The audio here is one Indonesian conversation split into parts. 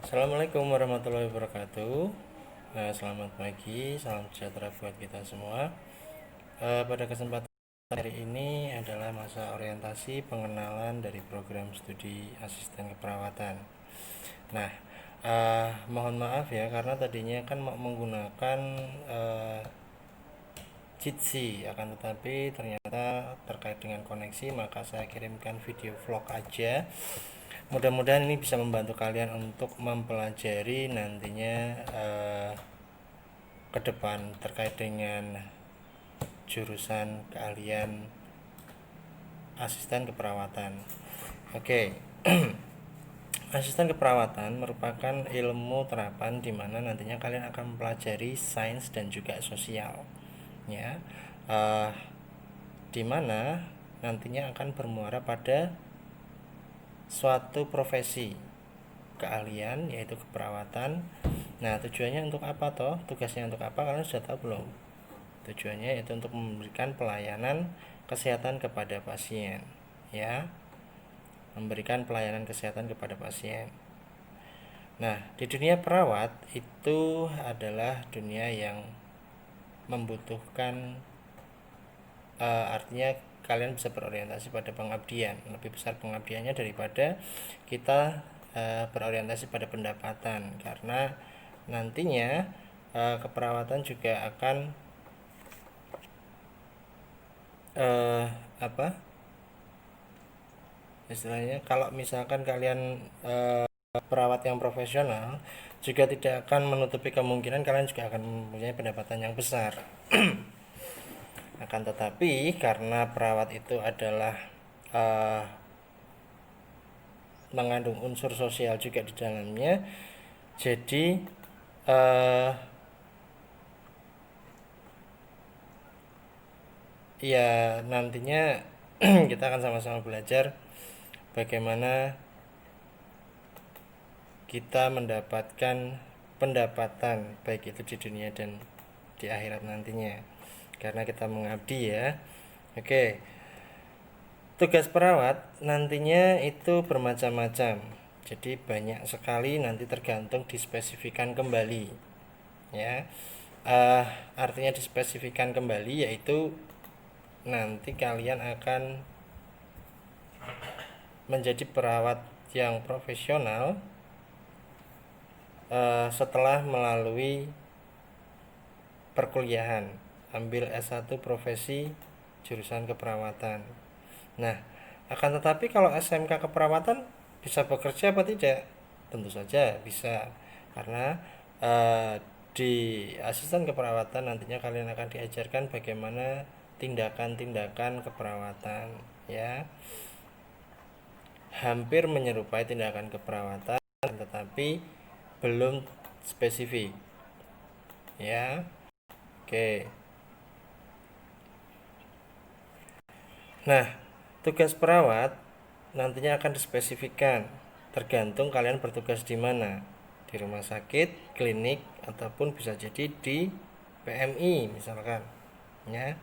Assalamualaikum warahmatullahi wabarakatuh. Selamat pagi, salam sejahtera buat kita semua. Pada kesempatan hari ini adalah masa orientasi pengenalan dari program studi asisten keperawatan. Nah, mohon maaf ya karena tadinya kan mau menggunakan Jitsi, akan tetapi ternyata terkait dengan koneksi maka saya kirimkan video vlog aja. Mudah-mudahan ini bisa membantu kalian untuk mempelajari nantinya ke depan terkait dengan jurusan keahlian asisten keperawatan. Oke. Asisten keperawatan merupakan ilmu terapan di mana nantinya kalian akan mempelajari sains dan juga sosial, ya, di mana nantinya akan bermuara pada suatu profesi keahlian yaitu keperawatan. Nah, tujuannya untuk apa toh? Tugasnya untuk apa? Kalian sudah tahu belum? Tujuannya yaitu untuk memberikan pelayanan kesehatan kepada pasien, ya. Memberikan pelayanan kesehatan kepada pasien. Nah, di dunia perawat itu adalah dunia yang membutuhkan artinya kalian bisa berorientasi pada pengabdian, lebih besar pengabdiannya daripada kita berorientasi pada pendapatan, karena nantinya keperawatan juga akan apa istilahnya, kalau misalkan kalian perawat yang profesional juga tidak akan menutupi kemungkinan kalian juga akan mempunyai pendapatan yang besar. Akan tetapi karena perawat itu adalah mengandung unsur sosial juga di dalamnya, jadi ya nantinya kita akan sama-sama belajar bagaimana kita mendapatkan pendapatan baik itu di dunia dan di akhirat nantinya, karena kita mengabdi ya. Oke. Tugas perawat nantinya itu bermacam-macam. Jadi banyak sekali, nanti tergantung dispesifikan kembali. Ya. Artinya dispesifikan kembali yaitu nanti kalian akan menjadi perawat yang profesional setelah melalui perkuliahan, ambil S1 profesi jurusan keperawatan. Nah, akan tetapi kalau SMK keperawatan bisa bekerja apa tidak? Tentu saja bisa, karena di asisten keperawatan nantinya kalian akan diajarkan bagaimana tindakan-tindakan keperawatan, ya. Hampir menyerupai tindakan keperawatan tetapi belum spesifik, ya. Oke. Nah, tugas perawat nantinya akan dispesifikkan tergantung kalian bertugas di mana, di rumah sakit, klinik, ataupun bisa jadi di PMI misalkan, ya.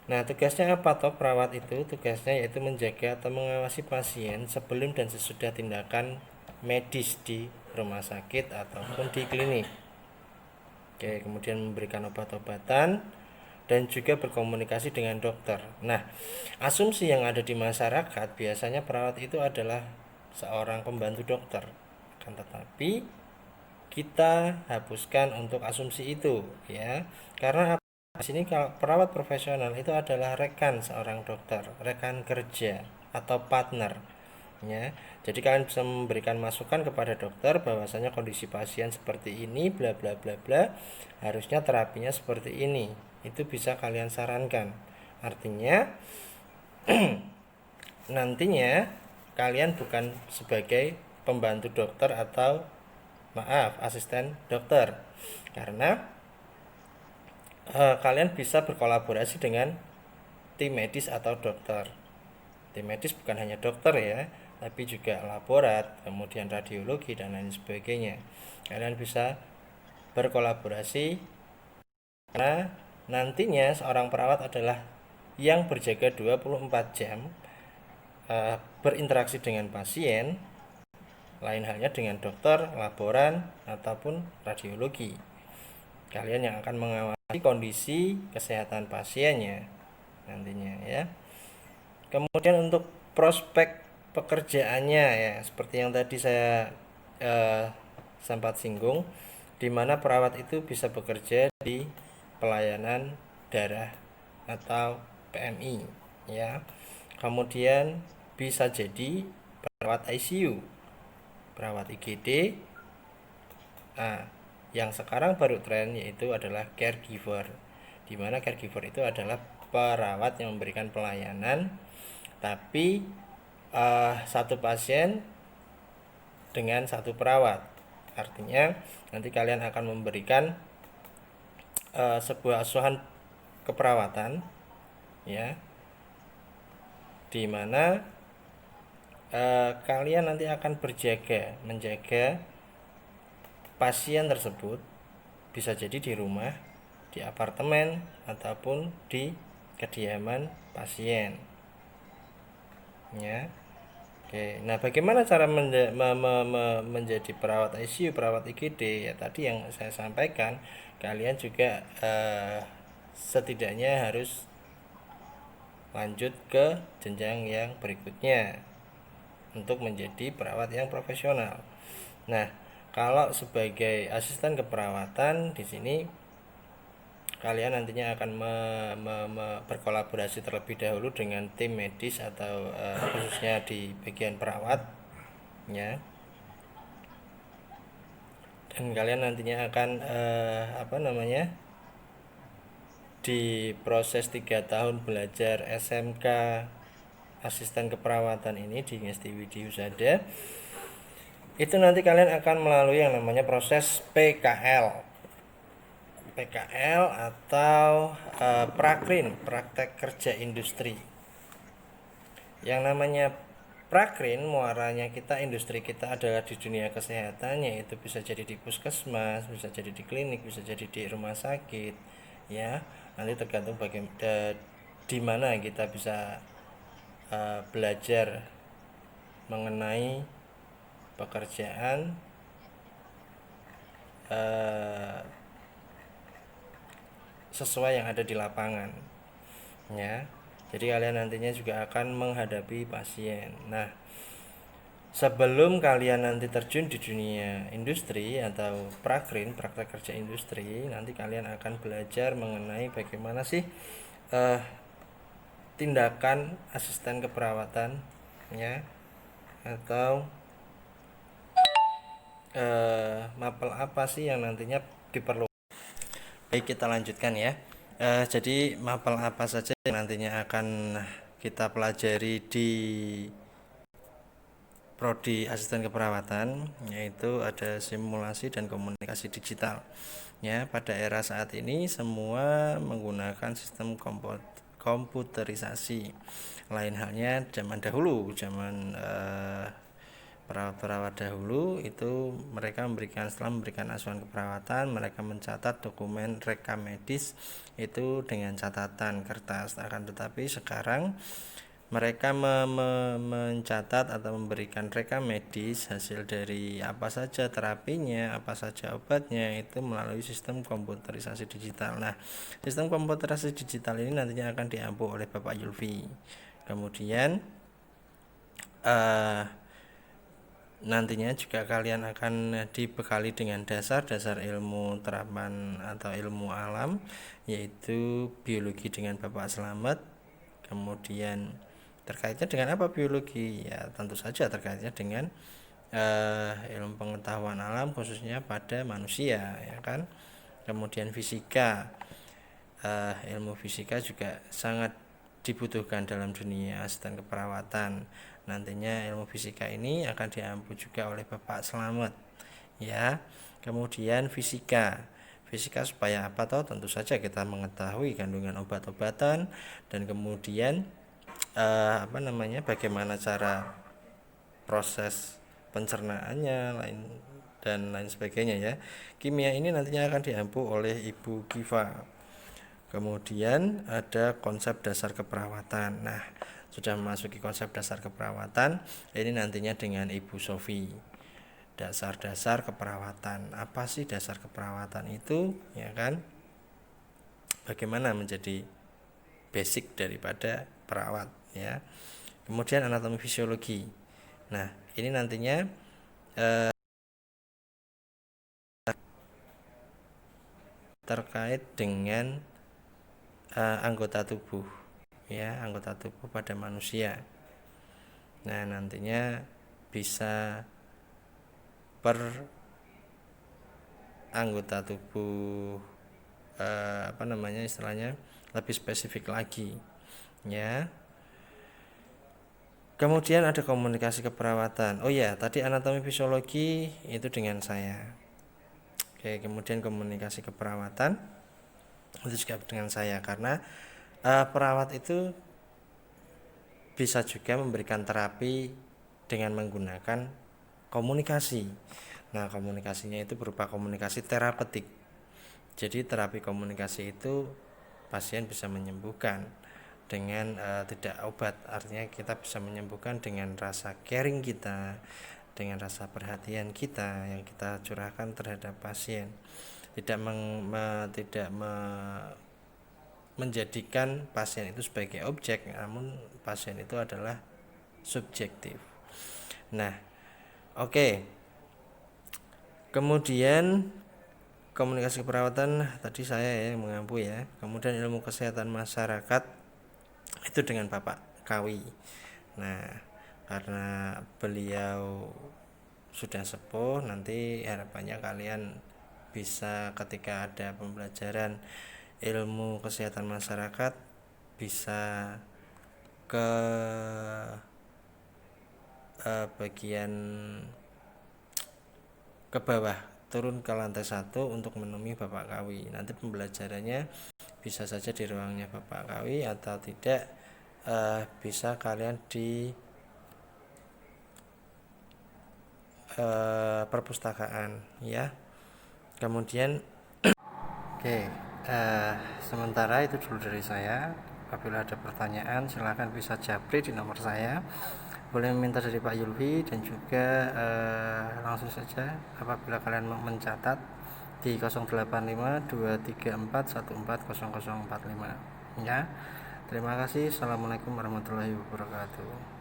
Nah, tugasnya apa toh perawat itu? Tugasnya yaitu menjaga atau mengawasi pasien sebelum dan sesudah tindakan medis di rumah sakit ataupun di klinik. Oke, kemudian memberikan obat-obatan dan juga berkomunikasi dengan dokter. Nah, asumsi yang ada di masyarakat biasanya perawat itu adalah seorang pembantu dokter. Akan tetapi kita hapuskan untuk asumsi itu, ya. Karena di sini kalau perawat profesional itu adalah rekan seorang dokter, rekan kerja atau partner, ya. Jadi kalian bisa memberikan masukan kepada dokter bahwasanya kondisi pasien seperti ini, bla bla bla bla, harusnya terapinya seperti ini. Itu bisa kalian sarankan. Artinya nantinya kalian bukan sebagai pembantu dokter atau asisten dokter, karena kalian bisa berkolaborasi dengan tim medis atau dokter. Tim medis bukan hanya dokter ya, tapi juga laborat, kemudian radiologi dan lain sebagainya. Kalian bisa berkolaborasi karena nantinya seorang perawat adalah yang berjaga 24 jam berinteraksi dengan pasien, Lain halnya dengan dokter, laboran, ataupun radiologi. Kalian yang akan mengawasi kondisi kesehatan pasiennya nantinya ya. Kemudian untuk prospek pekerjaannya ya, seperti yang tadi saya sempat singgung, di mana perawat itu bisa bekerja di pelayanan darah atau PMI ya. Kemudian bisa jadi perawat ICU, perawat IGD. Nah, yang sekarang baru tren yaitu adalah caregiver, di mana caregiver itu adalah perawat yang memberikan pelayanan tapi satu pasien dengan satu perawat. Artinya nanti kalian akan memberikan sebuah asuhan keperawatan ya, di mana kalian nanti akan menjaga pasien tersebut, bisa jadi di rumah, di apartemen, ataupun di kediaman pasien ya. Oke, nah bagaimana cara menjadi perawat ICU, perawat IGD? Ya tadi yang saya sampaikan, kalian juga setidaknya harus lanjut ke jenjang yang berikutnya untuk menjadi perawat yang profesional. Nah, kalau sebagai asisten keperawatan di sini kalian nantinya akan berkolaborasi terlebih dahulu dengan tim medis atau khususnya di bagian perawat ya. Dan kalian nantinya akan di proses 3 tahun belajar SMK asisten keperawatan ini di Ngesti Widi Husada, itu nanti kalian akan melalui yang namanya proses PKL atau prakrin, praktek kerja industri. Yang namanya prakrin, muaranya kita, industri kita adalah di dunia kesehatan, yaitu bisa jadi di puskesmas, bisa jadi di klinik, bisa jadi di rumah sakit ya. Nanti tergantung di mana kita bisa belajar mengenai pekerjaan sesuai yang ada di lapangan ya. Jadi kalian nantinya juga akan menghadapi pasien. Nah, sebelum kalian nanti terjun di dunia industri atau prakrin, praktek kerja industri, nanti kalian akan belajar mengenai bagaimana sih tindakan asisten keperawatan ya, atau mapel apa sih yang nantinya diperlukan. Baik, kita lanjutkan ya. Jadi mapel apa saja yang nantinya akan kita pelajari di prodi asisten keperawatan, yaitu ada simulasi dan komunikasi digital ya. Pada era saat ini semua menggunakan sistem komputerisasi. Lain halnya zaman dahulu, zaman perawat-perawat dahulu itu mereka setelah memberikan asuhan keperawatan, mereka mencatat dokumen rekam medis itu dengan catatan kertas. Akan tetapi sekarang mereka mencatat atau memberikan rekam medis hasil dari apa saja terapinya, apa saja obatnya, itu melalui sistem komputerisasi digital. Nah, sistem komputerisasi digital ini nantinya akan diampu oleh Bapak Yulfi. Kemudian nantinya juga kalian akan dibekali dengan dasar-dasar ilmu terapan atau ilmu alam, yaitu biologi dengan Bapak Slamet. Kemudian terkaitnya dengan apa biologi? Ya tentu saja terkaitnya dengan ilmu pengetahuan alam khususnya pada manusia ya kan. Kemudian fisika, ilmu fisika juga sangat dibutuhkan dalam dunia asisten keperawatan. Nantinya ilmu fisika ini akan diampu juga oleh Bapak Slamet ya. Kemudian fisika supaya apa toh? Tentu saja kita mengetahui kandungan obat-obatan dan kemudian bagaimana cara proses pencernaannya dan lain sebagainya ya. Kimia ini nantinya akan diampu oleh Ibu Giva. Kemudian ada konsep dasar keperawatan. Nah, sudah memasuki konsep dasar keperawatan, ini nantinya dengan Ibu Sofi. dasar-dasar keperawatan. Apa sih dasar keperawatan itu, ya kan? Bagaimana menjadi basic daripada perawat, ya. Kemudian anatomi fisiologi. Nah, ini nantinya terkait dengan anggota tubuh, ya, anggota tubuh pada manusia. Nah, nantinya bisa per anggota tubuh istilahnya lebih spesifik lagi, ya. Kemudian ada komunikasi keperawatan. Oh ya, tadi anatomi fisiologi itu dengan saya. Oke, kemudian komunikasi keperawatan itu juga dengan saya, karena perawat itu bisa juga memberikan terapi dengan menggunakan komunikasi. Nah, komunikasinya itu berupa komunikasi terapeutik. Jadi terapi komunikasi itu pasien bisa menyembuhkan dengan tidak obat. Artinya kita bisa menyembuhkan dengan rasa caring kita, dengan rasa perhatian kita yang kita curahkan terhadap pasien. Tidak menjadikan pasien itu sebagai objek, namun pasien itu adalah subjektif. Nah, oke. Kemudian komunikasi keperawatan tadi saya yang mengampu, ya. Kemudian ilmu kesehatan masyarakat itu dengan Bapak Kawi. Nah, karena beliau sudah sepuh, nanti harapannya kalian bisa ketika ada pembelajaran ilmu kesehatan masyarakat bisa ke bagian ke bawah, turun ke lantai 1 untuk menemui Bapak Kawi. Nanti pembelajarannya bisa saja di ruangnya Bapak Kawi atau tidak, bisa kalian di perpustakaan, ya. Kemudian oke, sementara itu dulu dari saya. Apabila ada pertanyaan silahkan bisa japri di nomor saya, boleh meminta dari Pak Yulfi, dan juga langsung saja apabila kalian mau mencatat di 085234140045, ya. Terima kasih. Assalamualaikum warahmatullahi wabarakatuh.